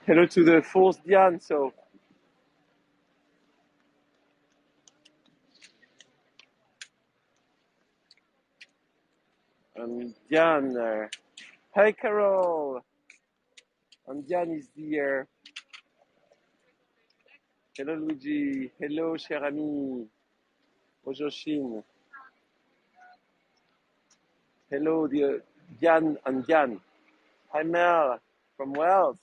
Hello to the fourth Diane. So, Diane. Hi, Carol. And Diane is the. Hello, Luigi. Hello, cher ami. Bonjour, Chine. Hello, Diane and Diane. Hi, Mel from Wales.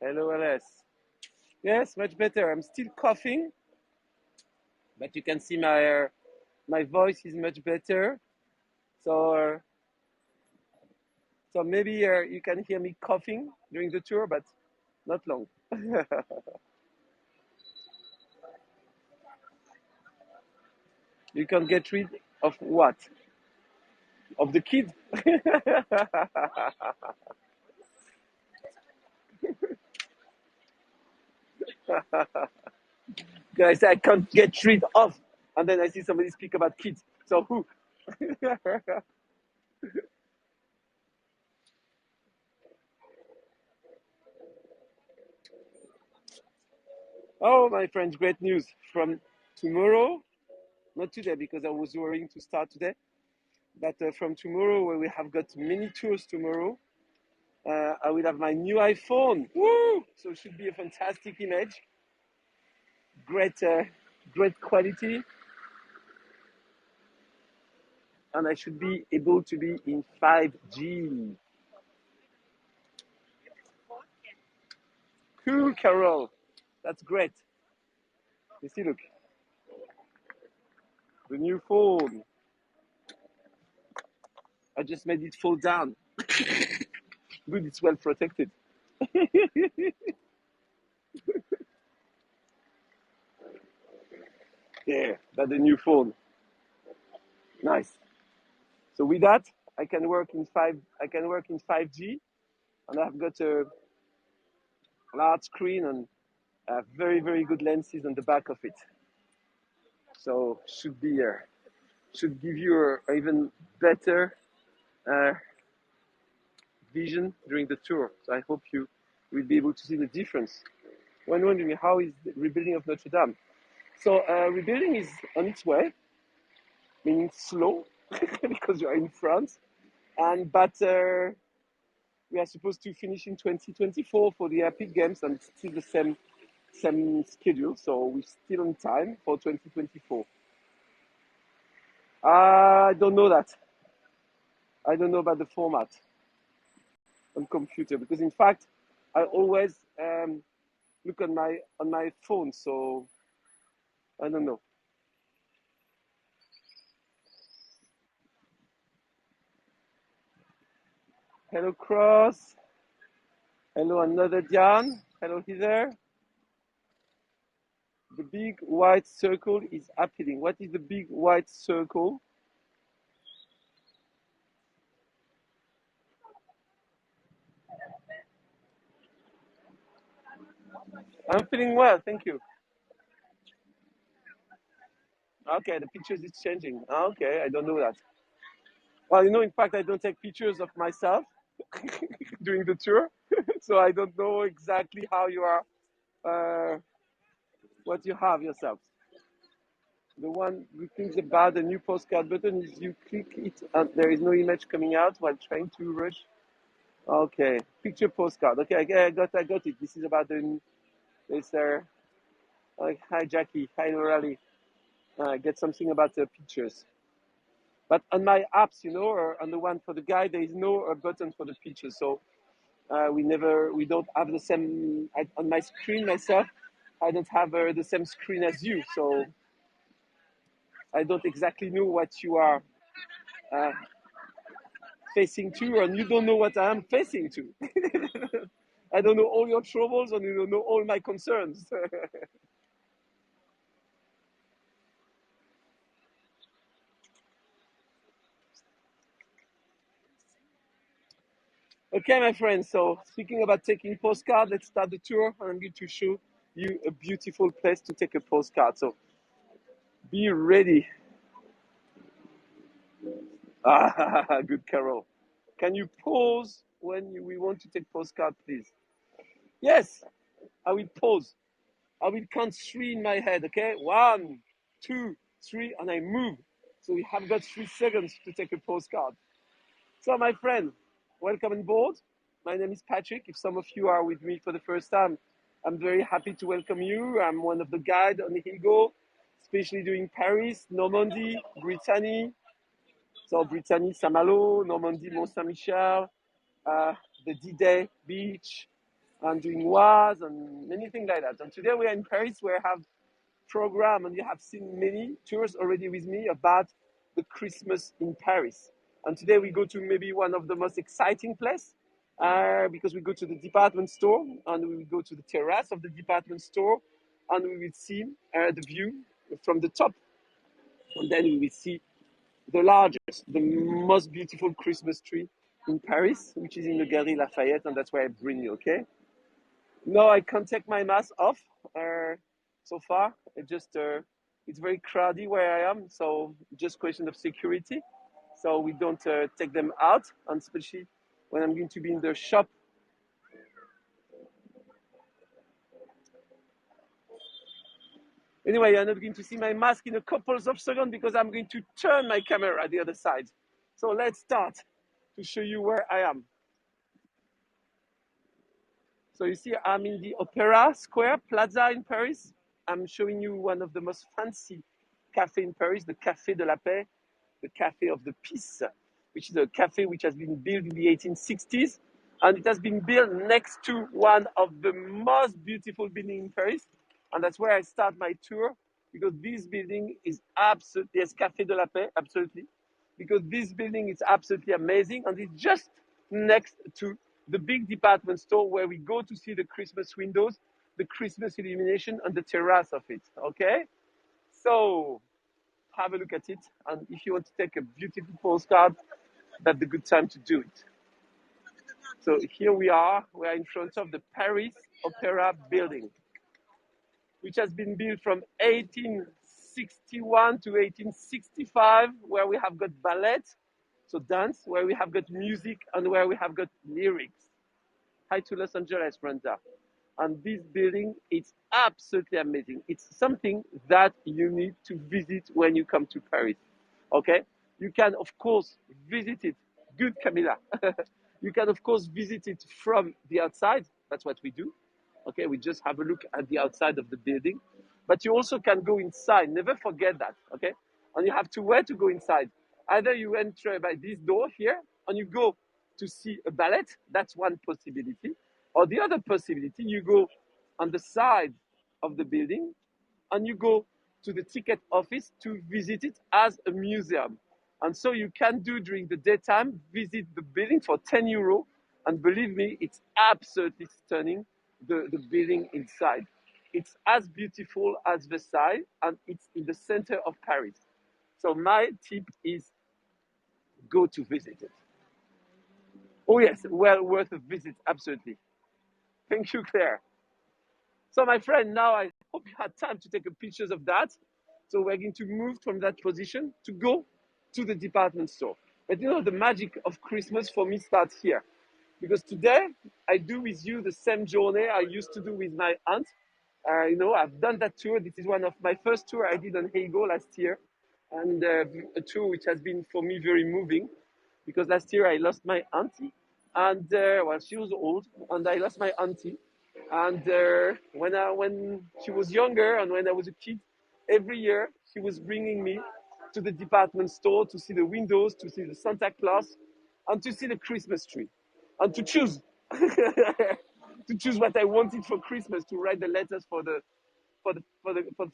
Hello, Alice. Yes, much better. I'm still coughing, but you can see my voice is much better. So, so maybe you can hear me coughing during the tour, but not long. You can get rid of what? Of the kid? Guys, I can't get rid of. And then I see somebody speak about kids. So who? Oh, my friends, great news from tomorrow. Not today because I was worrying to start today. But from tomorrow, where we have got many tours tomorrow, I will have my new iPhone. Woo! So it should be a fantastic image. Great quality. And I should be able to be in 5G. Cool, Carol. That's great. You see, look, the new phone. I just made it fall down. Good, it's well protected. Yeah, that's the new phone. Nice. So with that, I can work in 5G, and I've got a large screen and very good lenses on the back of it. So should give you a even better uh, vision during the tour. So I hope you will be able to see the difference. When wondering how is the rebuilding of Notre Dame. So rebuilding is on its way, meaning slow, because you're in France. But we are supposed to finish in 2024 for the Epic Games, and it's still the same schedule. So we're still on time for 2024. I don't know that. I don't know about the format on computer because, in fact, I always look on my phone. So I don't know. Hello, Cross. Hello, another Diane. Hello, Heather. The big white circle is appealing. What is the big white circle? I'm feeling well, thank you. Okay, the pictures is changing. Okay, I don't know that. Well, in fact, I don't take pictures of myself during the tour, so I don't know exactly how you are, uh, what you have yourself. The one who thinks about the new postcard button is you click it and there is no image coming out while trying to rush. Okay, picture postcard. Okay, I got it. This is about this. Hi Jackie. Hi Norali. Get something about the pictures. But on my apps, or on the one for the guy, there is no button for the pictures. So we don't have the same on my screen myself. I don't have the same screen as you, so I don't exactly know what you are uh, facing to, and you don't know what I am facing to. I don't know all your troubles, and you don't know all my concerns. Okay, my friends. So speaking about taking postcard, let's start the tour. I'm going to show you a beautiful place to take a postcard. So be ready. Ah, good, Carol. Can you pause when we want to take postcard, please? Yes, I will pause. I will count three in my head, okay? One, two, three, and I move. So we have got 3 seconds to take a postcard. So, my friend, welcome on board. My name is Patrick. If some of you are with me for the first time, I'm very happy to welcome you. I'm one of the guides on Heygo, especially doing Paris, Normandy, Brittany. So, Brittany, Saint-Malo, Normandy, Mont-Saint-Michel, the D-Day beach. I'm doing Oise and many things like that. And today we are in Paris where I have program and you have seen many tours already with me about the Christmas in Paris. And today we go to maybe one of the most exciting places because we go to the department store and we will go to the terrace of the department store and we will see the view from the top. And then we will see the largest, the most beautiful Christmas tree in Paris, which is in the Galeries Lafayette, and that's where I bring you, okay? No, I can't take my mask off so far. It's very crowded where I am, so just question of security. So we don't take them out, and especially when I'm going to be in the shop. Anyway, you're not going to see my mask in a couple of seconds because I'm going to turn my camera the other side. So let's start to show you where I am. So you see, I'm in the Opera Square Plaza in Paris. I'm showing you one of the most fancy cafe in Paris, the Café de la Paix, the Cafe of the Peace, which is a cafe which has been built in the 1860s. And it has been built next to one of the most beautiful buildings in Paris. And that's where I start my tour because this building is absolutely, yes, Café de la Paix, absolutely. Because this building is absolutely amazing and it's just next to the big department store where we go to see the Christmas windows, the Christmas illumination, and the terrace of it. Okay? So have a look at it. And if you want to take a beautiful postcard, that's the good time to do it. So here we are in front of the Paris Opera building, which has been built from 1861 to 1865, where we have got ballet, so dance, where we have got music, and where we have got lyrics. Hi to Los Angeles, Brenda. And this building is absolutely amazing. It's something that you need to visit when you come to Paris. Okay? You can, of course, visit it. Good, Camila. You can, of course, visit it from the outside. That's what we do. Okay, we just have a look at the outside of the building. But you also can go inside. Never forget that. Okay? And you have to where to go inside. Either you enter by this door here and you go to see a ballet. That's one possibility. Or the other possibility, you go on the side of the building and you go to the ticket office to visit it as a museum. And so you can do during the daytime, visit the building for 10 euro. And believe me, it's absolutely stunning, the building inside. It's as beautiful as Versailles and it's in the center of Paris. So my tip is go to visit it. Oh yes, well worth a visit, absolutely. Thank you, Claire. So my friend, now I hope you had time to take a pictures of that. So we're going to move from that position to go to the department store. But you know, the magic of Christmas for me starts here. Because today I do with you the same journey I used to do with my aunt. I've done that tour. This is one of my first tour I did on Heygo last year. And a tour which has been for me very moving because last year I lost my auntie and she was old and I lost my auntie. And when she was younger and when I was a kid, every year she was bringing me to the department store to see the windows, to see the Santa Claus, and to see the Christmas tree, and to choose to choose what I wanted for Christmas, to write the letters for the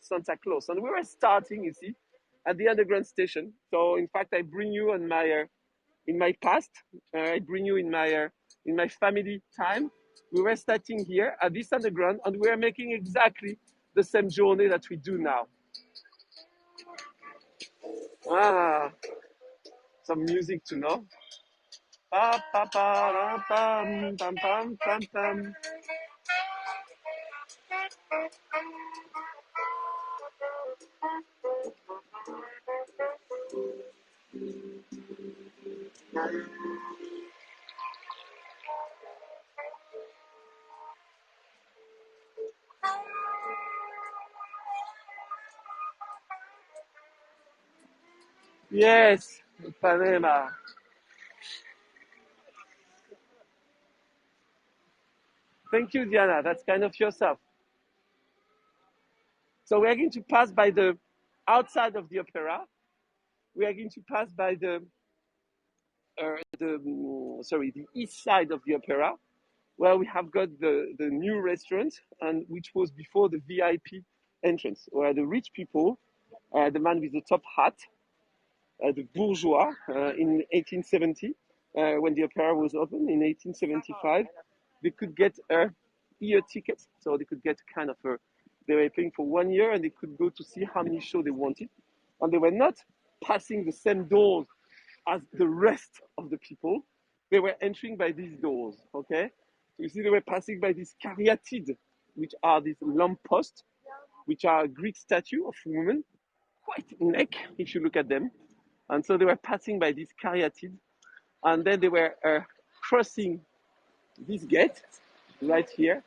Santa Claus. And we were starting, you see, at the underground station. So in fact, I bring you on my in my past. I bring you in my family time. We were starting here at this underground, and we are making exactly the same journey that we do now. Ah, some music to know. Pa, pa, pa, pam, pam, pam, pam, pam. Yes, Panama. Thank you, Diana. That's kind of yourself. So we are going to pass by the outside of the opera. We are going to pass by the east side of the opera, where we have got the new restaurant, and which was before the VIP entrance, where the rich people, the man with the top hat, the bourgeois, in 1870, when the opera was open in 1875, they could get a year ticket, so they could get kind of a. They were paying for 1 year, and they could go to see how many shows they wanted, and they were not passing the same doors as the rest of the people. They were entering by these doors. Okay, so you see, they were passing by these caryatides, which are these lampposts, which are a Greek statue of a woman, quite neck if you look at them. And so they were passing by this caryatid, and then they were crossing this gate right here,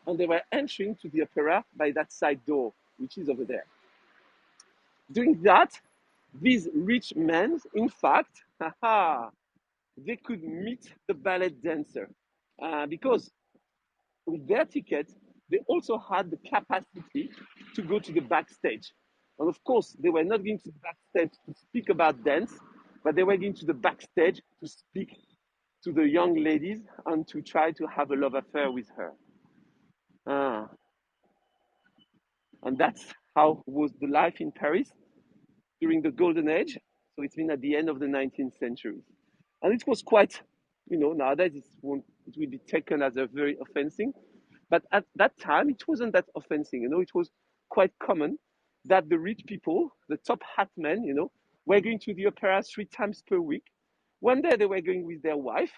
and they were entering to the opera by that side door, which is over there. Doing that, these rich men, in fact, they could meet the ballet dancer because with their ticket, they also had the capacity to go to the backstage. And of course, they were not going to the backstage to speak about dance, but they were going to the backstage to speak to the young ladies and to try to have a love affair with her. Ah, and that's how was the life in Paris during the Golden Age. So it's been at the end of the 19th century. And it was quite, nowadays it will be taken as a very offensive. But at that time, it wasn't that offensive. It was quite common that the rich people, the top hat men, were going to the opera 3 times per week. One day they were going with their wife,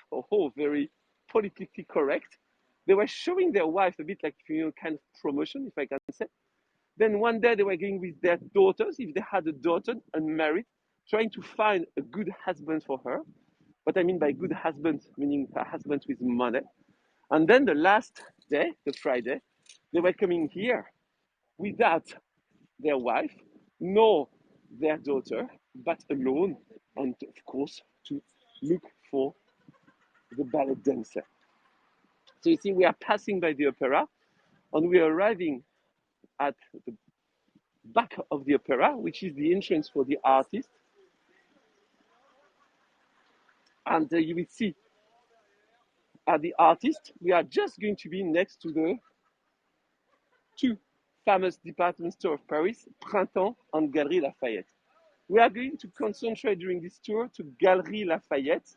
very politically correct. They were showing their wife a bit like, kind of promotion, if I can say. Then one day they were going with their daughters, if they had a daughter unmarried, trying to find a good husband for her. What I mean by good husband, meaning a husband with money. And then the last day, the Friday, they were coming here without their wife, nor their daughter, but alone, and of course, to look for the ballet dancer. So you see, we are passing by the opera, and we are arriving at the back of the opera, which is the entrance for the artist. And you will see at the artist, we are just going to be next to the two famous department stores of Paris, Printemps and Galeries Lafayette. We are going to concentrate during this tour to Galeries Lafayette,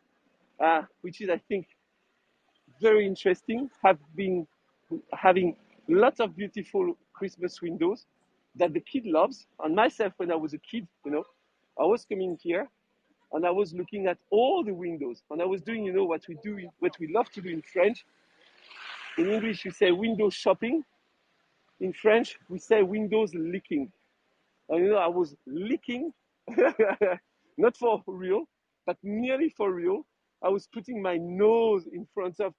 which is, I think, very interesting. Have been having lots of beautiful Christmas windows that the kid loves. And myself, when I was a kid, I was coming here and I was looking at all the windows, and I was doing, what we love to do in French. In English, you say window shopping. In French, we say windows licking. And I was licking, not for real, but nearly for real. I was putting my nose in front of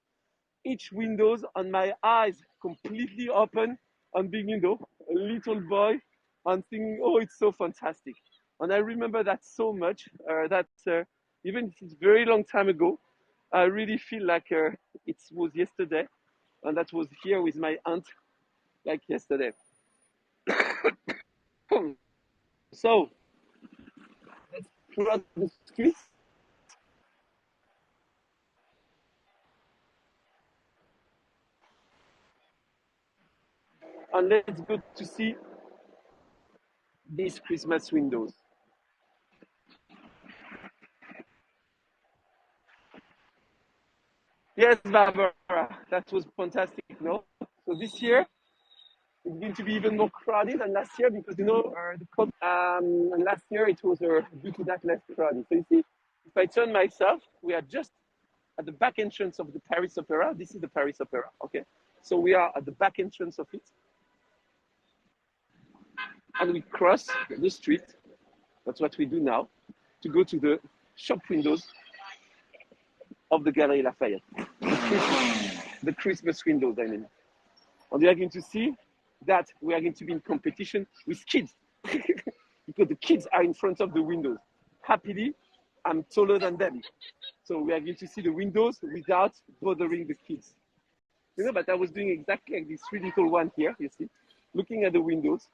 each windows and my eyes completely open and being, a little boy and thinking, oh, it's so fantastic. And I remember that so much that even if it's a very long time ago, I really feel like it was yesterday, and that was here with my aunt like yesterday. So, throughout the streets, and let's go to see these Christmas windows. Yes, Barbara, that was fantastic, no? So this year it's going to be even more crowded than last year because the and last year it was due to that less crowded. So you see, if I turn myself, we are just at the back entrance of the Paris Opera. This is the Paris Opera, okay? So we are at the back entrance of it. and we cross the street. That's what we do now, to go to the shop windows of the Galeries Lafayette. The Christmas windows, I mean. And we are going to see that we are going to be in competition with kids because the kids are in front of the windows. Happily, I'm taller than them. So we are going to see the windows without bothering the kids. But I was doing exactly like this three little one here, you see, looking at the windows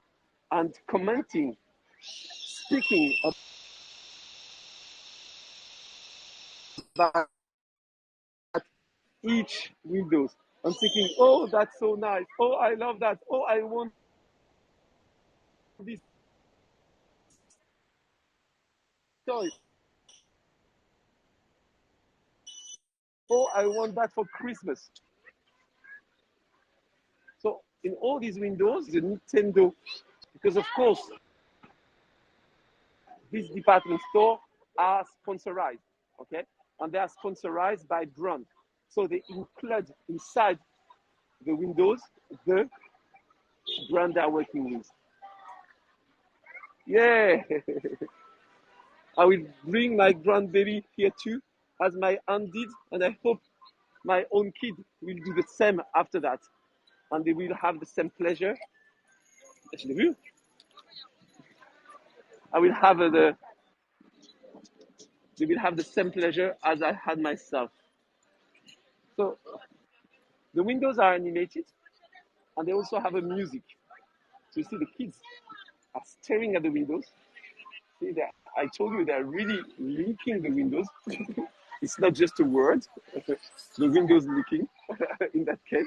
and commenting, speaking about each windows. I'm thinking, oh, that's so nice. Oh, I love that. Oh, I want this toy. Oh, I want that for Christmas. So in all these windows, the Nintendo, because of course, this department store are sponsorized, okay? And they are sponsorized by brand. So they include inside the windows the brand they're working with. Yeah, I will bring my grandbaby here too, as my aunt did, and I hope my own kid will do the same after that, and they will have the same pleasure. I will have they will have the same pleasure as I had myself. So the windows are animated, and they also have a music. So you see the kids are staring at the windows. See that I told you they're really linking the windows. It's not just a word. The windows looking in that case.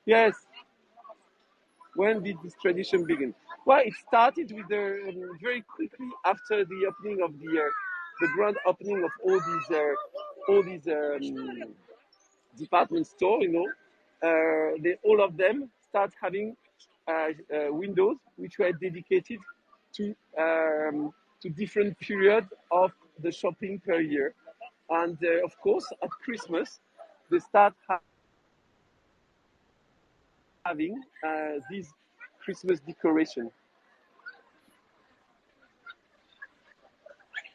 Yes. When did this tradition begin? Well, it started with very quickly after the opening of the grand opening of all these department store. They all of them start having windows which were dedicated to different periods of the shopping per year, and of course at Christmas they start having these Christmas decoration.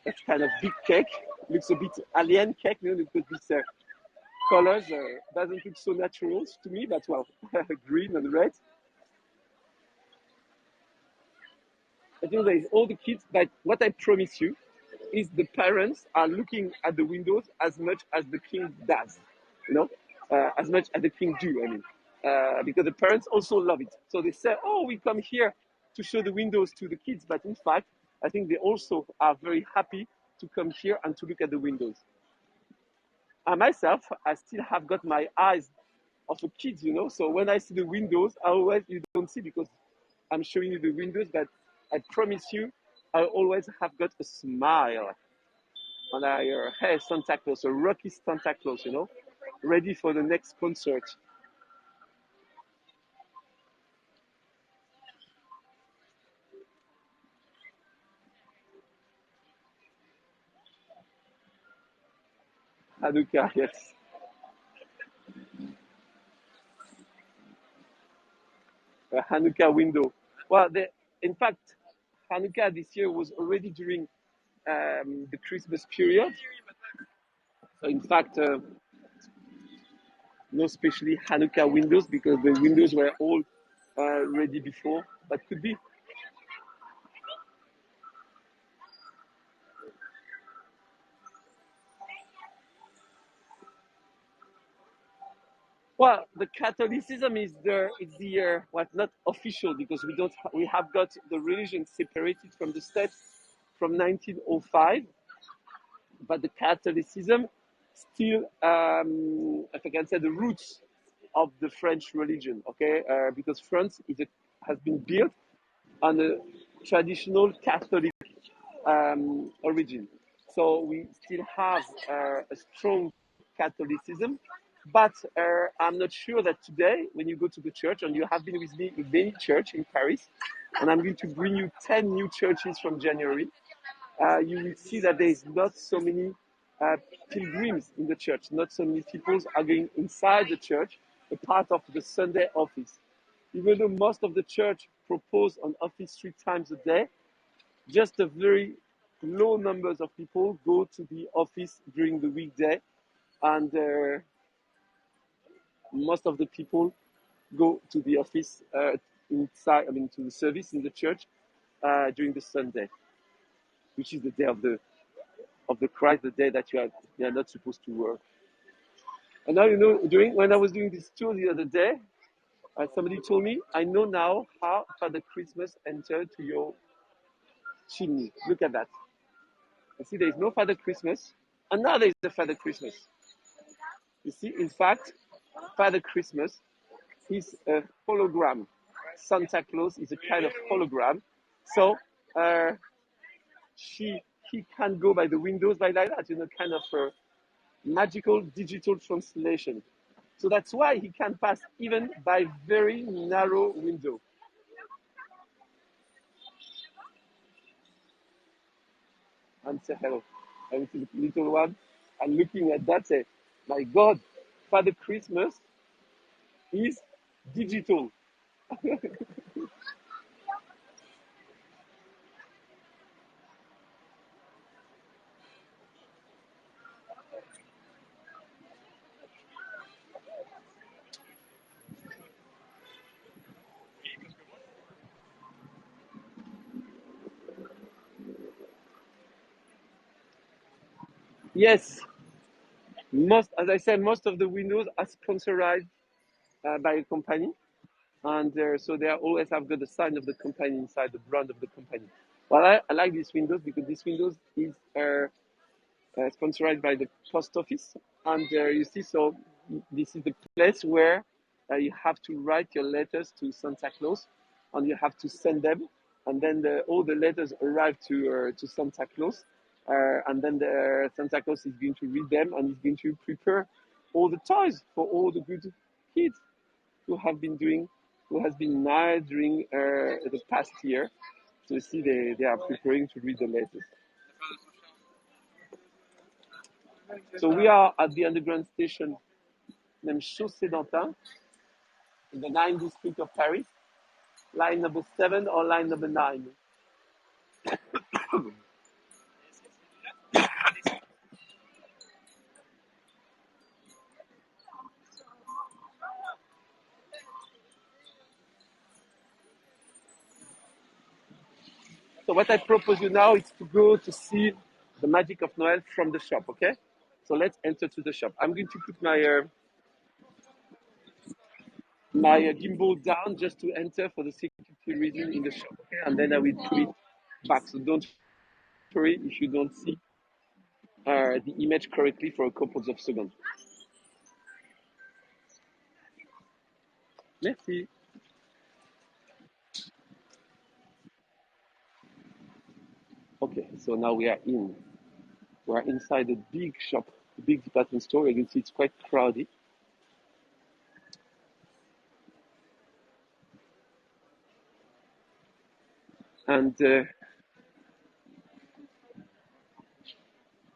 That's kind of big cake. Looks a bit alien cake, because these colors doesn't look so natural to me, but well, green and red. I think there is all the kids, but what I promise you is the parents are looking at the windows as much as the king does, as much as the king do, I mean, because the parents also love it. So they say, oh, we come here to show the windows to the kids, but in fact, I think they also are very happy to come here and to look at the windows. I myself, I still have got my eyes of a kid, so when I see the windows, I always, you don't see because I'm showing you the windows, but I promise you, I always have got a smile. And I hear, hey, Santa Claus, a rocky Santa Claus, ready for the next concert. Hanukkah, yes. A Hanukkah window. Well, in fact, Hanukkah this year was already during the Christmas period. So in fact, no especially Hanukkah windows because the windows were all ready before, but could be. Well, the Catholicism is well, not official because we have got the religion separated from the state from 1905, but the Catholicism still, if I can say, the roots of the French religion. Okay, because France has been built on a traditional Catholic origin. So we still have a strong Catholicism, but I'm not sure that today, when you go to the church, and you have been with me in many church in Paris, and I'm going to bring you 10 new churches from January, you will see that there is not so many uh, pilgrims in the church. Not so many people are going inside the church, a part of the Sunday office. Even though most of the church propose on office 3 times a day, just a very low numbers of people go to the office during the weekday, and most of the people go to the office inside. I mean, to the service in the church during the Sunday, which is the day of the Christ, the day that you are not supposed to work. And now during when I was doing this tour the other day, somebody told me, I know now how Father Christmas entered to your chimney. Look at that. You see, there is no Father Christmas, and now there is a Father Christmas. You see, in fact, Father Christmas is a hologram. Santa Claus is a kind of hologram. So uh, he can go by the windows by like that, kind of magical digital translation. So that's why he can pass even by very narrow window. And say hello. And to the little one, and looking at that, say, my God, Father Christmas is digital. Yes, as I said, most of the windows are sponsored by a company, and so they always have got the sign of the company inside, the brand of the company. Well, I like these windows because this windows is sponsored by the post office, and you see, so this is the place where you have to write your letters to Santa Claus, and you have to send them, and then all the letters arrive to Santa Claus, and then Santa Claus is going to read them, and he's going to prepare all the toys for all the good kids who have been doing, who has been nice during the past year. So you see, they are preparing to read the letters. So we are at the underground station named Chaussée d'Antin in the 9th district of Paris, line number 7 or line number 9. So what I propose you now is to go to see the magic of Noel from the shop, okay? So let's enter to the shop. I'm going to put my gimbal down just to enter for the security reason in the shop, okay? And then I will put it back. So don't worry if you don't see the image correctly for a couple of seconds. Merci. Okay, so now we are in. We're inside a big shop, a big department store. You can see it's quite crowded. And we're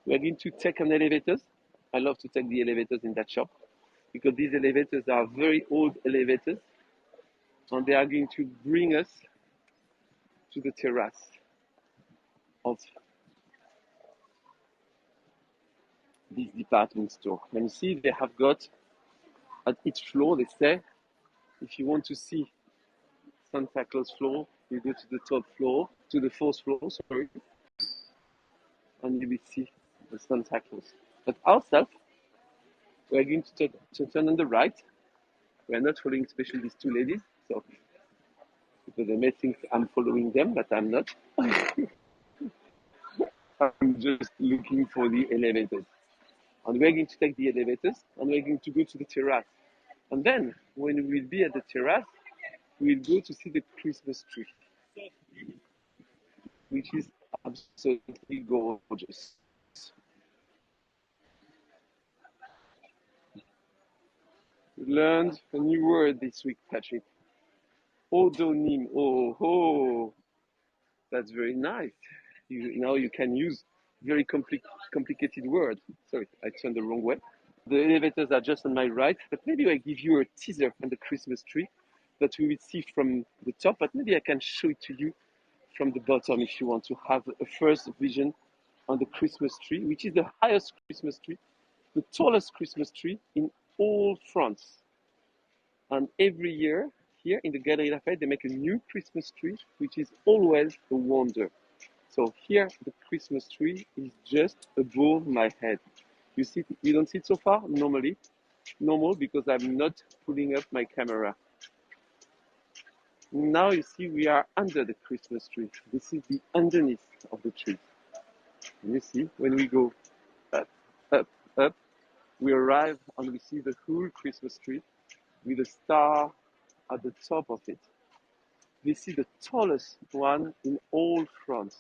going to take an elevators. I love to take the elevators in that shop because these elevators are very old elevators, and they are going to bring us to the terrace of this department store. And you see, they have got at each floor, they say, if you want to see Santa Claus floor, you go to the top floor, to the fourth floor, sorry, and you will see the Santa Claus. But ourselves, we're going to turn on the right. We're not following especially these two ladies, so because they may think I'm following them, but I'm not. I'm just looking for the elevators. And we're going to take the elevators and we're going to go to the terrace. And then when we'll be at the terrace, we'll go to see the Christmas tree, which is absolutely gorgeous. We learned a new word this week, Patrick. Odonym. Oh, oh, that's very nice. Now you can use very complicated word. Sorry, I turned the wrong way. The elevators are just on my right, but maybe I give you a teaser on the Christmas tree that we will see from the top, but maybe I can show it to you from the bottom if you want to have a first vision on the Christmas tree, which is the highest Christmas tree, the tallest Christmas tree in all France. And every year, here in the Galeries Lafayette, they make a new Christmas tree, which is always a wonder. So here, the Christmas tree is just above my head. You see, you don't see it so far, normal because I'm not pulling up my camera. Now you see we are under the Christmas tree. This is the underneath of the tree. And you see, when we go up, up, up, we arrive and we see the whole Christmas tree with a star at the top of it. This is the tallest one in all France.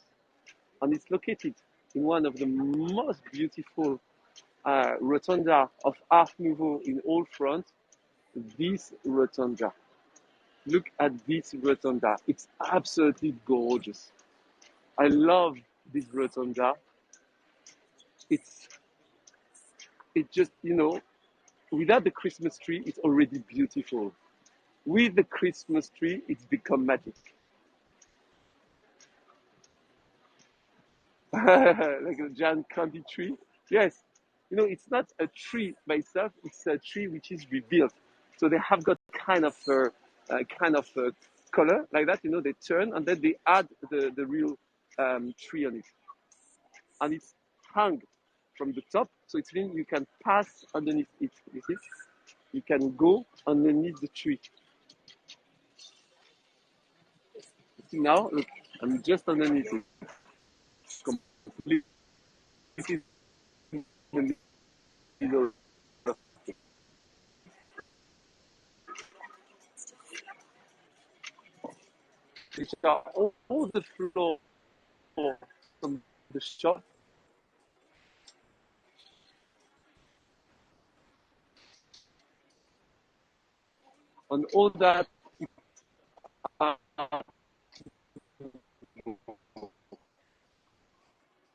And it's located in one of the most beautiful rotunda of Art Nouveau in all France, this rotunda. Look at this rotunda. It's absolutely gorgeous. I love this rotunda. It's just, without the Christmas tree, it's already beautiful. With the Christmas tree, it's become magic. Like a giant candy tree. Yes, it's not a tree by itself. It's a tree which is rebuilt. So they have got kind of color like that. They turn and then they add the real tree on it, and it's hung from the top. So it means you can pass underneath it. You see, you can go underneath the tree. See now, look, I'm just underneath it. Completely in the middle. Which are all the floor from the shop, and uh,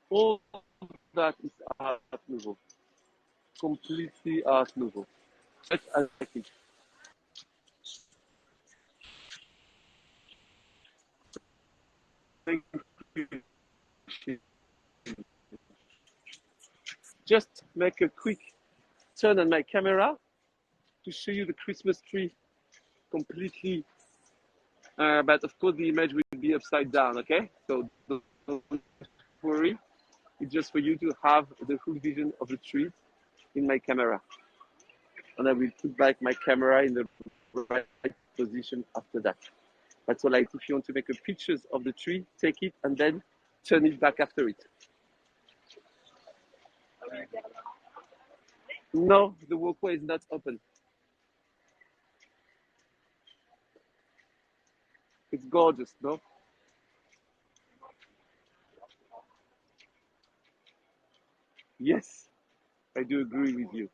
all that is art nouveau, completely art nouveau. Just as I think. Thank you. Just make a quick turn on my camera to show you the Christmas tree completely. But of course, the image will be upside down. Okay, so don't worry. It's just for you to have the full vision of the tree in my camera, and I will put back my camera in the right position after that. That's all. Like if you want to make a pictures of the tree, take it and then turn it back after it. No, the walkway is not open. It's gorgeous, no? Yes, I do agree with you.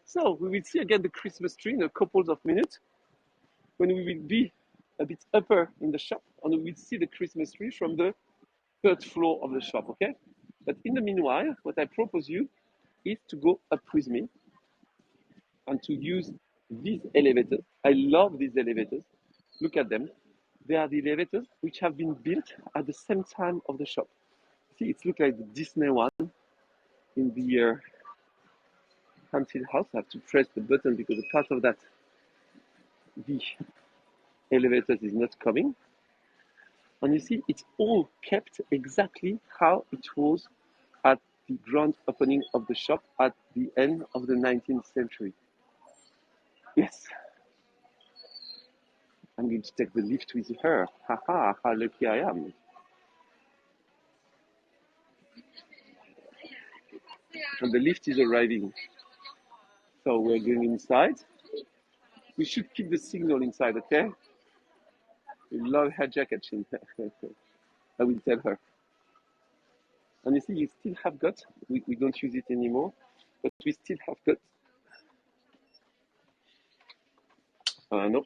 So we will see again the Christmas tree in a couple of minutes when we will be a bit upper in the shop and we will see the Christmas tree from the third floor of the shop, okay? But in the meanwhile, what I propose you is to go up with me and to use these elevators. I love these elevators. Look at them. They are the elevators which have been built at the same time of the shop. See, it looks like the Disney one in the haunted house. I have to press the button because a part of that, the elevators is not coming. And you see, it's all kept exactly how it was at the grand opening of the shop at the end of the 19th century. Yes, I'm going to take the lift with her. Haha, how lucky I am. And the lift is arriving. So we're going inside. We should keep the signal inside, okay? We love her jacket. I will tell her. And you see, you still have got, we don't use it anymore, but we still have got, no.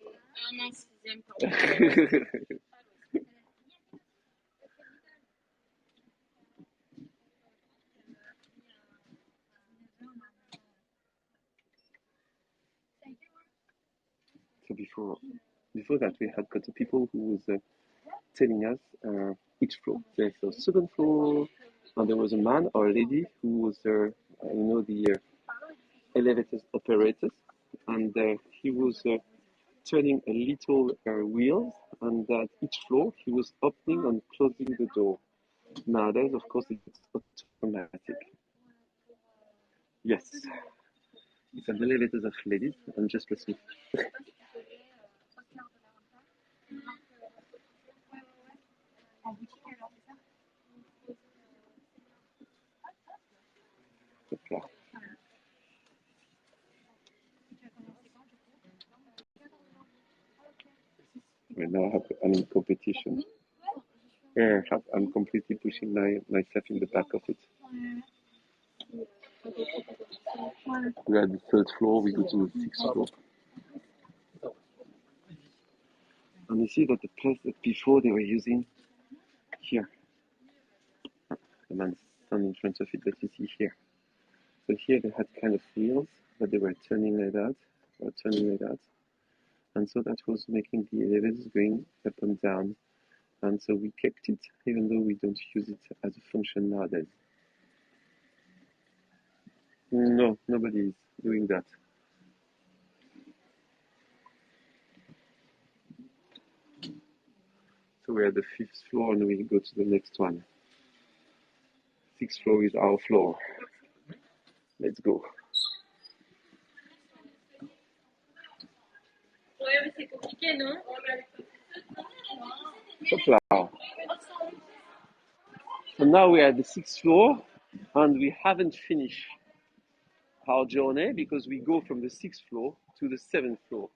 before that, we had got the people who was telling us each floor. There's a second floor, and there was a man or a lady who was the elevators operators, and he was turning a little wheel, and at each floor he was opening and closing the door. Nowadays, of course, it's automatic. Yes, it's an elevators of ladies, and just listen. Right now I'm in competition. Yeah, I'm completely pushing myself in the back of it. We are at the third floor, we go to the sixth floor. And you see that the place that before they were using here, the man standing in front of it that you see here. So here they had kind of wheels that they were turning like that, or turning like that. And so that was making the elevators going up and down. And so we kept it, even though we don't use it as a function nowadays. No, nobody is doing that. So we're at the fifth floor and we go to the next one. Sixth floor is our floor. Let's go. Hopla. So now we're at the sixth floor and we haven't finished our journey because we go from the sixth floor to the seventh floor.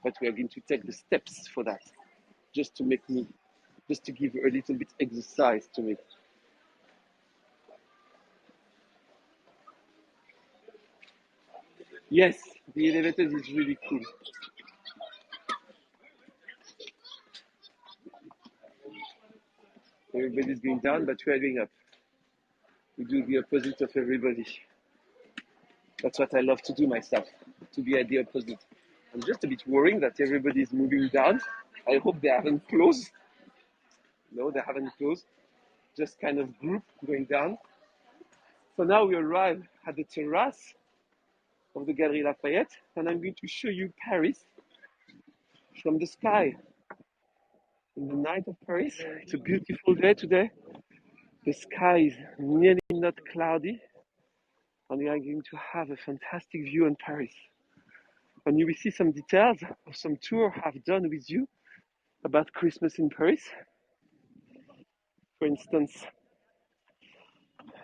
But we are going to take the steps for that, just to give a little bit exercise to me. Yes, the elevator is really cool. Everybody's going down, but we are going up. We do the opposite of everybody. That's what I love to do myself, to be at the opposite. I'm just a bit worrying that everybody is moving down. I hope they haven't closed. No, they haven't closed. Just kind of group going down. So now we arrive at the terrace of the Galeries Lafayette, and I'm going to show you Paris from the sky. In the night of Paris, it's a beautiful day today. The sky is nearly not cloudy, and we are going to have a fantastic view on Paris. And you will see some details of some tour I've done with you about Christmas in Paris. For instance,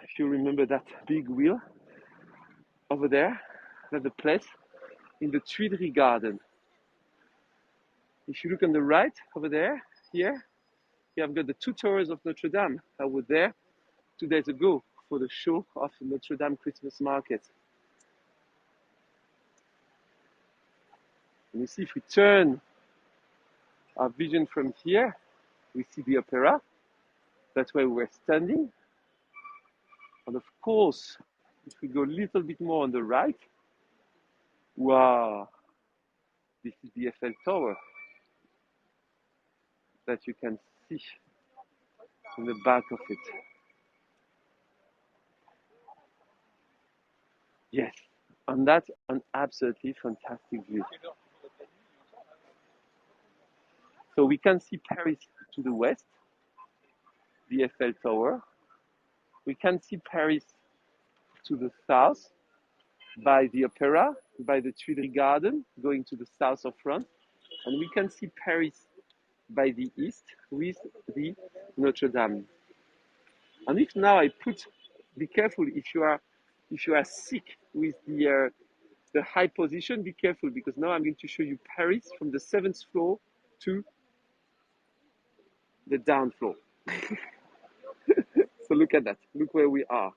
if you remember that big wheel over there, that's the place in the Tuileries Garden. If you look on the right over there, here, you have got the two towers of Notre Dame. I was there 2 days ago for the show of Notre Dame Christmas market. And you see, if we turn our vision from here, we see the opera. That's where we're standing. And of course, if we go a little bit more on the right, wow, this is the Eiffel Tower that you can see in the back of it. Yes, and that's an absolutely fantastic view. So we can see Paris to the west, the Eiffel Tower. We can see Paris to the south by the Opera, by the Tuileries Garden, going to the south of France. And we can see Paris by the east with the Notre Dame. And if now I put, be careful if you are sick with the high position, be careful because now I'm going to show you Paris from the seventh floor to the down floor. So look at that. Look where we are.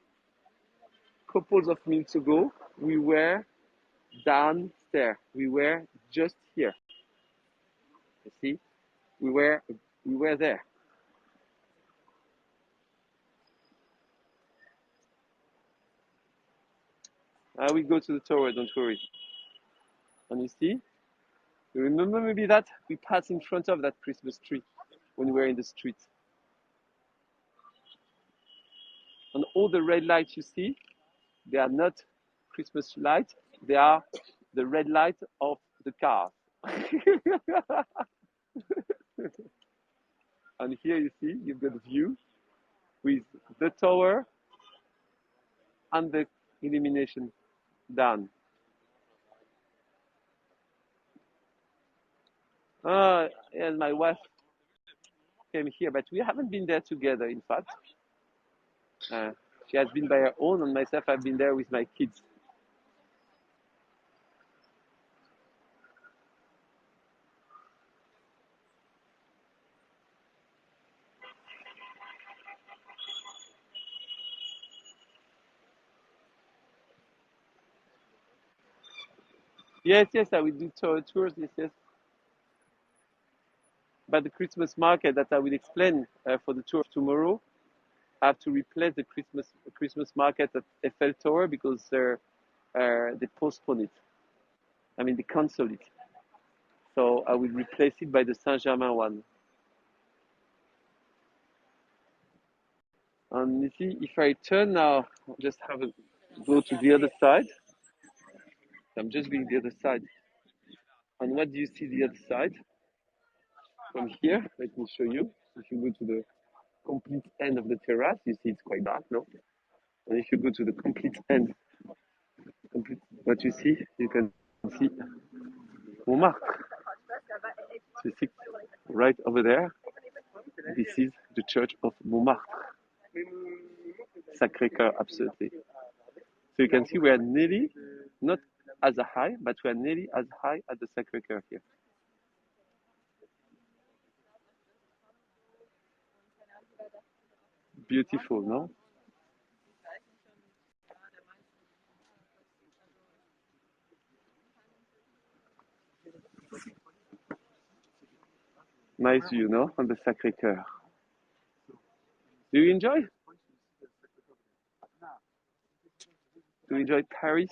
Couples of minutes ago, we were downstairs. We were just here. You see, we were there. I will go to the tower. Don't worry. And you see, You remember maybe that? We passed in front of that Christmas tree when we were in the street. And all the red lights you see, they are not Christmas lights, they are the red light of the cars. And here you see, you've got a view with the tower and the illumination down. Yes, my wife came here, but we haven't been there together, in fact. Uh, she has been by her own, and myself, I've been there with my kids. Yes, yes, I will do tours, yes, yes. But the Christmas market that I will explain for the tour of tomorrow, I have to replace the Christmas market at Eiffel Tower because they postpone it. I mean, they cancel it. So I will replace it by the Saint-Germain one. And you see, if I turn now, just have a go to the other side. I'm just going the other side. And what do you see the other side? From here, let me show you. If you go to the complete end of the terrace, you see it's quite dark, no? And if you go to the complete end, what you can see Montmartre. So you see right over there, this is the church of Montmartre. Sacré-Cœur, absolutely. So you can see we are nearly, not as high, but we are nearly as high as the Sacré-Cœur here. Beautiful, no? Nice view, no? On the Sacré-Cœur. Do you enjoy? Do you enjoy Paris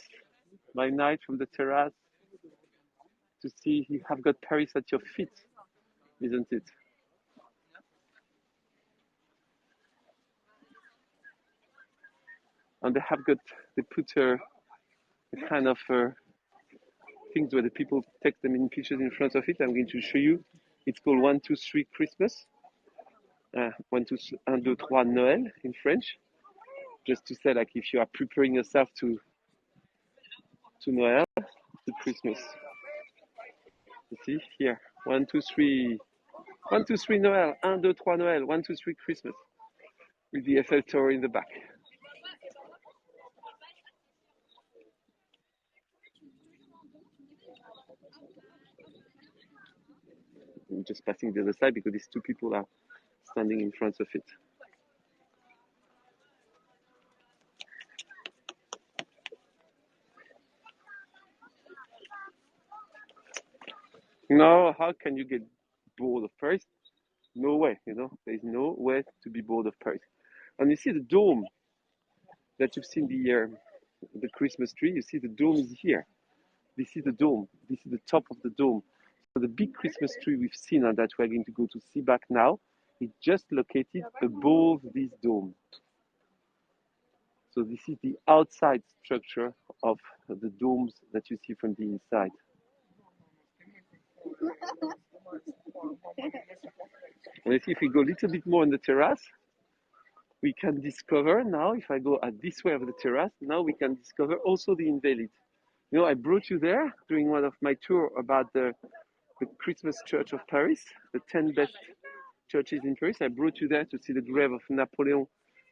by night from the terrace? To see you have got Paris at your feet, isn't it? And they put a kind of things where the people take them in pictures in front of it. I'm going to show you. It's called 1, 2, 3 Christmas. 1, 2, 1, 2, 3 Noel in French. Just to say, like, if you are preparing yourself to Noel, to Christmas. You see here, 1, 2, 3, 1, 2, 3 Noel, 1, 2, 3 Noel, 1, 2, 3 Christmas, with the Eiffel Tower in the back. I'm just passing the other side because these two people are standing in front of it. No, how can you get bored of Paris? No way, there's no way to be bored of Paris. And you see the dome that you've seen the Christmas tree. You see the dome is here. This is the dome. This is the top of the dome. So the big Christmas tree we've seen and that we're going to go to see back now is just located above this dome. So this is the outside structure of the domes that you see from the inside. And you see, if we go a little bit more on the terrace, we can discover now, if I go at this way of the terrace, now we can discover also the Invalides. I brought you there during one of my tour about the Christmas Church of Paris, the 10 best churches in Paris. I brought you there to see the grave of Napoleon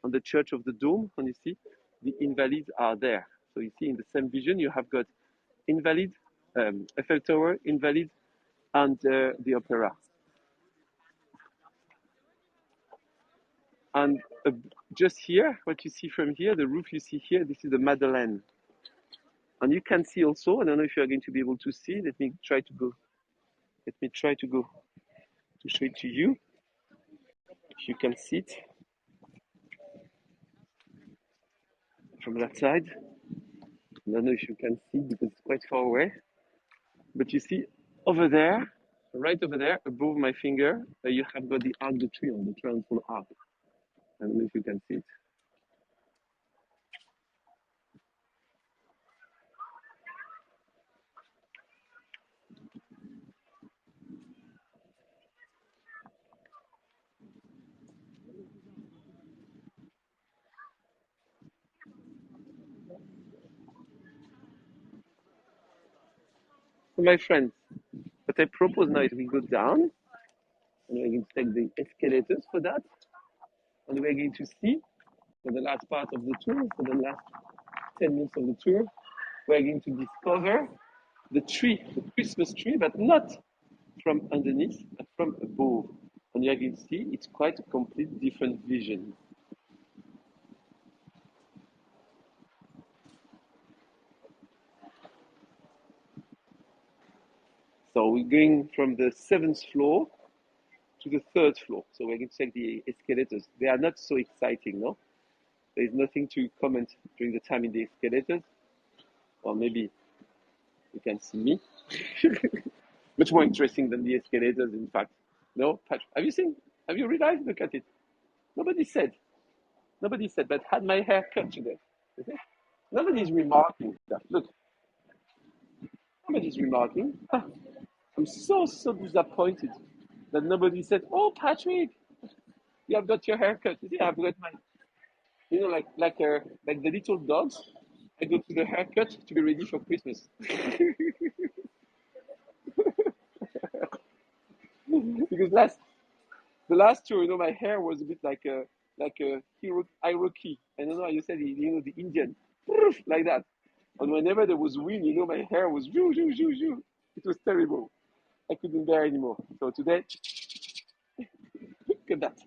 on the Church of the Dome, and you see the Invalides are there. So you see in the same vision, you have got Invalides, Eiffel Tower, Invalides, and the Opera. And just here, what you see from here, the roof you see here, this is the Madeleine. And you can see also, I don't know if you're going to be able to see, let me try to go to show it to you. If you can see it from that side. I don't know if you can see because it's quite far away. But you see Over there, right over there, above my finger, you have got the Arc de Triomphe, the triumphal arc. I don't know if you can see it. So my friends, what I propose now is we go down, and we're going to take the escalators for that, and we're going to see for the last part of the tour, for the last 10 minutes of the tour, we're going to discover the tree, the Christmas tree, but not from underneath, but from above. And you're going to see it's quite a complete different vision. So we're going from the 7th floor to the 3rd floor. So we're going to take the escalators. They are not so exciting, no? There is nothing to comment during the time in the escalators. Or maybe you can see me. Much more interesting than the escalators, in fact. No? Patrick, have you seen? Have you realized? Look at it. Nobody said. Nobody said, but had my hair cut today. Nobody's remarking that. Look, nobody's remarking. I'm so disappointed that nobody said, "Oh, Patrick, you have got your hair cut." You see, I've got my, like the little dogs. I go to the haircut to be ready for Christmas. Because the last tour, my hair was a bit like a hierarchy. I don't know how you said it, the Indian, like that. And whenever there was wind, my hair was zoo, zoo, zoo, zoo. It was terrible. I couldn't bear anymore. So today, look at that.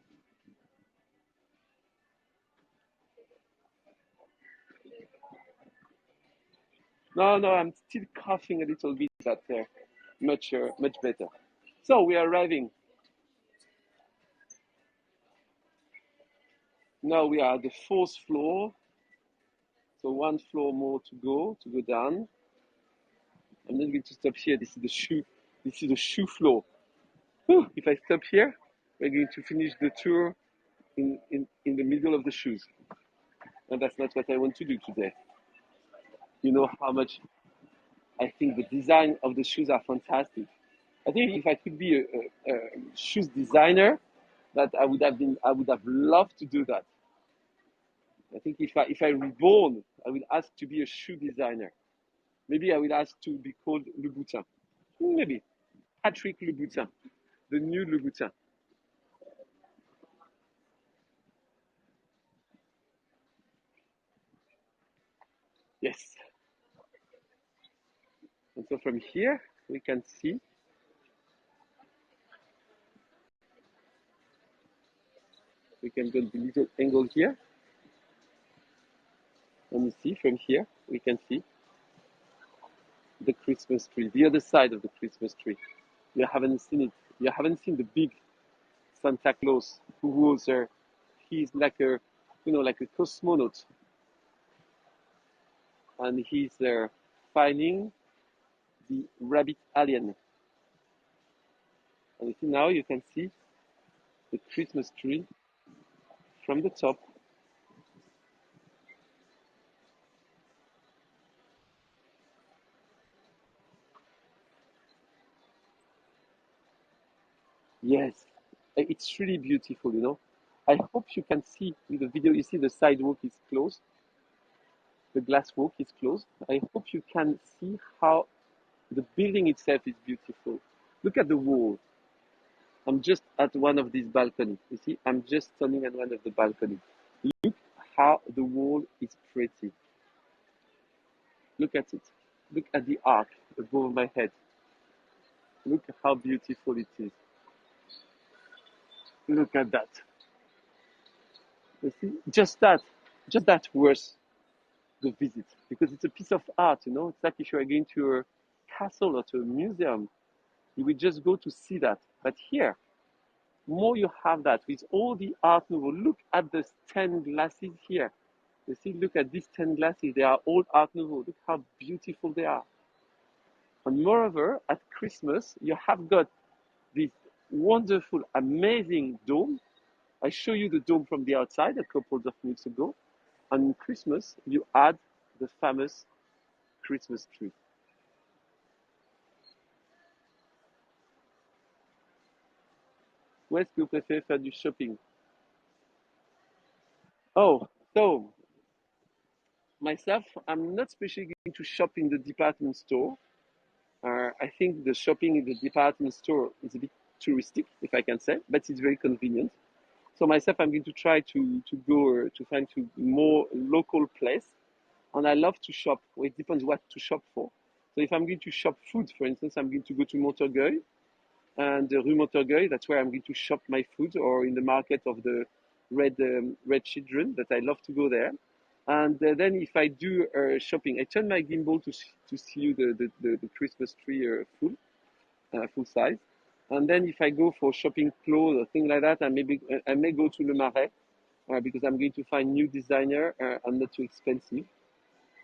No, no, I'm still coughing a little bit, but much better. So we are arriving. Now we are at the 4th floor. So one floor more to go down. I'm not going to stop here. This is the shoe. This is the shoe floor. Whew, if I stop here, we're going to finish the tour in the middle of the shoes. And that's not what I want to do today. You know how much I think the design of the shoes are fantastic. I think if I could be a shoes designer, that I would have loved to do that. I think if I reborn, I would ask to be a shoe designer. Maybe I would ask to be called Louboutin. Maybe Patrick Louboutin, the new Louboutin. Yes. And so from here we can see, we can go to the little angle here. And you see from here we can see the Christmas tree, the other side of the Christmas tree. You haven't seen it. You haven't seen the big Santa Claus who was there. He's like like a cosmonaut, and he's finding the rabbit alien. And you see now you can see the Christmas tree from the top. Yes, it's really beautiful. I hope you can see in the video. You see the sidewalk is closed. The glass walk is closed. I hope you can see how the building itself is beautiful. Look at the wall. I'm just at one of these balconies. You see, I'm just standing at one of the balconies. Look how the wall is pretty. Look at it. Look at the arc above my head. Look how beautiful it is. Look at that. You see, just that worth the visit because it's a piece of art. It's like if you are going to a castle or to a museum, you would just go to see that. But here, more you have that with all the art nouveau. Look at the 10 glasses here. You see, look at these 10 glasses. They are all art nouveau. Look how beautiful they are. And moreover, at Christmas, you have got this wonderful, amazing dome. I show you the dome from the outside a couple of minutes ago. And in Christmas, you add the famous Christmas tree. Où est-ce que vous préférez faire du shopping? Oh, so myself, I'm not especially going to shop in the department store. I think the shopping in the department store is a bit touristic, if I can say, but it's very convenient. So myself, I'm going to try to go to find to more local place, and I love to shop. Well, it depends what to shop for. So if I'm going to shop food, for instance, I'm going to go to Montorgueil and Rue Montorgueil. That's where I'm going to shop my food, or in the market of the red children. That I love to go there. And then if I do shopping, I turn my gimbal to see you the Christmas tree full size. And then if I go for shopping clothes or things like that, I may go to Le Marais because I'm going to find new designer and not too expensive.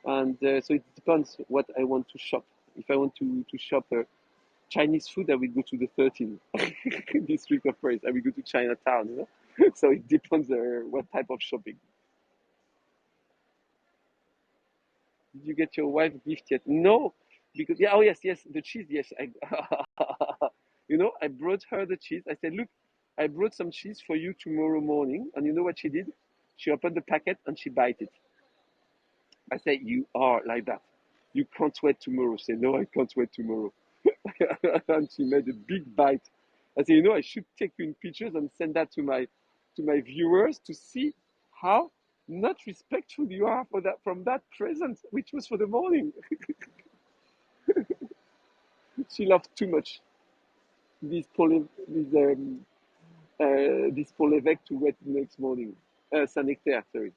And so it depends what I want to shop. If I want to shop Chinese food, I will go to the 13th district of Paris. I will go to Chinatown, you know. So it depends what type of shopping. Did you get your wife gift yet? No, because yeah, oh yes, the cheese. Yes, I, I brought her the cheese. I said, look, I brought some cheese for you tomorrow morning, and you know what she did? She opened the packet and she bite it. I said, you are like that. You can't wait tomorrow. She said, no, I can't wait tomorrow. And she made a big bite. I said, I should take you in pictures and send that to my viewers to see how not respectful you are for that from that present, which was for the morning. She loved too much this Paul Levesque to wait the next morning. Saint-Nectaire, sorry.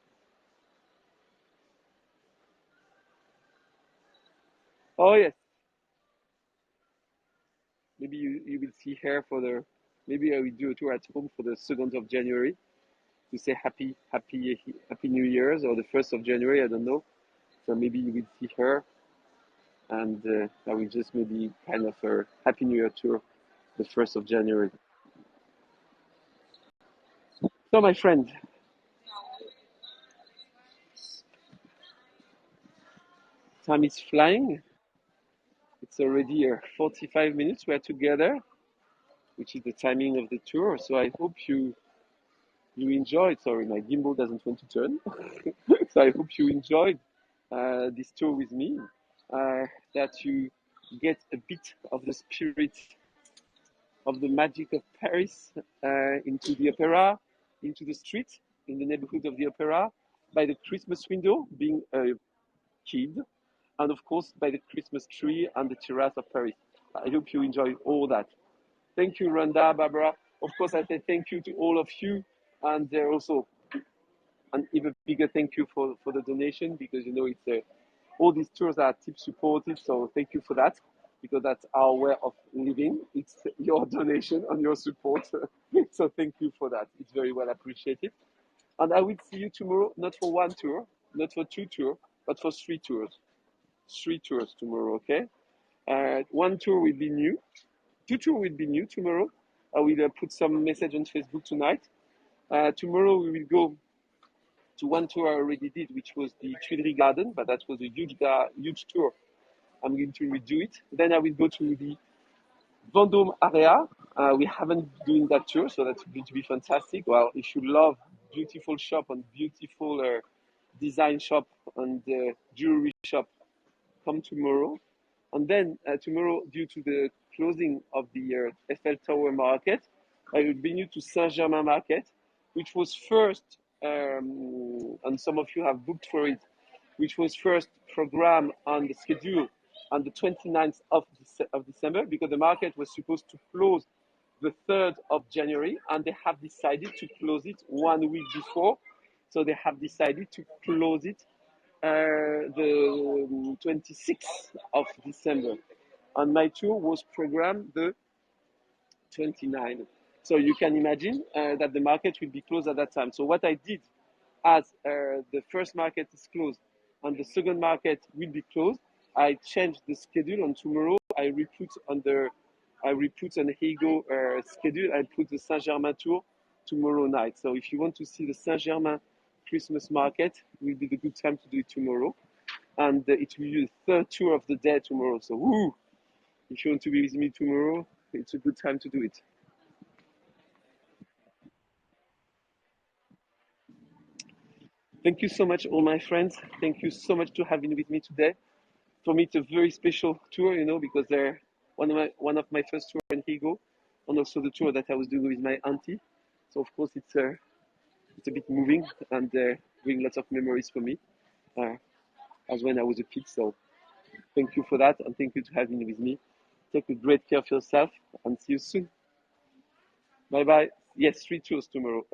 Oh yes, maybe you will see her for the. Maybe I will do a tour at home for the 2nd of January to say happy New Year's, or the 1st of January. I don't know. So maybe you will see her, and I will just maybe kind of a happy New Year tour the 1st of January. So my friend, time is flying. It's already 45 minutes we're together, which is the timing of the tour. So I hope you enjoyed. Sorry, my gimbal doesn't want to turn. So I hope you enjoyed this tour with me. That you get a bit of the spirit of the magic of Paris into the opera, into the street, in the neighborhood of the opera, by the Christmas window, being a kid, and of course by the Christmas tree and the terrace of Paris. I hope you enjoy all that. Thank you, Rhonda, Barbara. Of course, I say thank you to all of you, and also an even bigger thank you for the donation, because it's all these tours are tip supported. So thank you for that, because that's our way of living. It's your donation and your support. So thank you for that. It's very well appreciated. And I will see you tomorrow, not for one tour, not for two tours, but for three tours. Three tours tomorrow, okay? One tour will be new. Two tours will be new tomorrow. I will put some message on Facebook tonight. Tomorrow we will go to one tour I already did, which was the Tuileries Garden, but that was a huge tour. I'm going to redo it. Then I will go to the Vendôme area. We haven't done that tour, so that's going to be fantastic. Well, if you love beautiful shop and beautiful design shop and jewelry shop, come tomorrow. And then tomorrow, due to the closing of the Eiffel Tower market, I will bring you to Saint-Germain market, which was first, and some of you have booked for it, which was first programmed on the schedule on the 29th of December, because the market was supposed to close the 3rd of January, and they have decided to close it 1 week before. So they have decided to close it the 26th of December. And my tour was programmed the 29th. So you can imagine that the market will be closed at that time. So what I did, as the first market is closed and the second market will be closed, I changed the schedule, and tomorrow I re-put on Heygo schedule. I put the Saint-Germain tour tomorrow night. So if you want to see the Saint-Germain Christmas market, it will be the good time to do it tomorrow. And it will be the third tour of the day tomorrow. So woo, if you want to be with me tomorrow, it's a good time to do it. Thank you so much, all my friends. Thank you so much to having with me today. For me, it's a very special tour, because they're one of my first tour in Hego, and also the tour that I was doing with my auntie. So of course, it's a bit moving and bring lots of memories for me, uh, as when I was a kid. So thank you for that, and thank you to having with me. Take a great care of yourself, and see you soon. Bye bye. Yes, 3 tours tomorrow.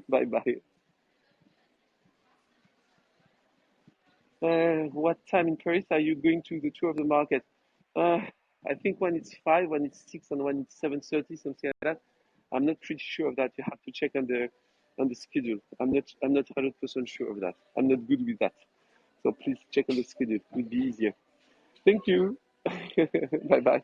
Bye bye. What time in Paris are you going to the tour of the market? Uh, I think when it's 5, when it's 6, and when it's 7:30, something like that. I'm not pretty sure of that. You have to check on the schedule. I'm not 100% sure of that. I'm not good with that. So please check on the schedule. It would be easier. Thank you. Bye bye.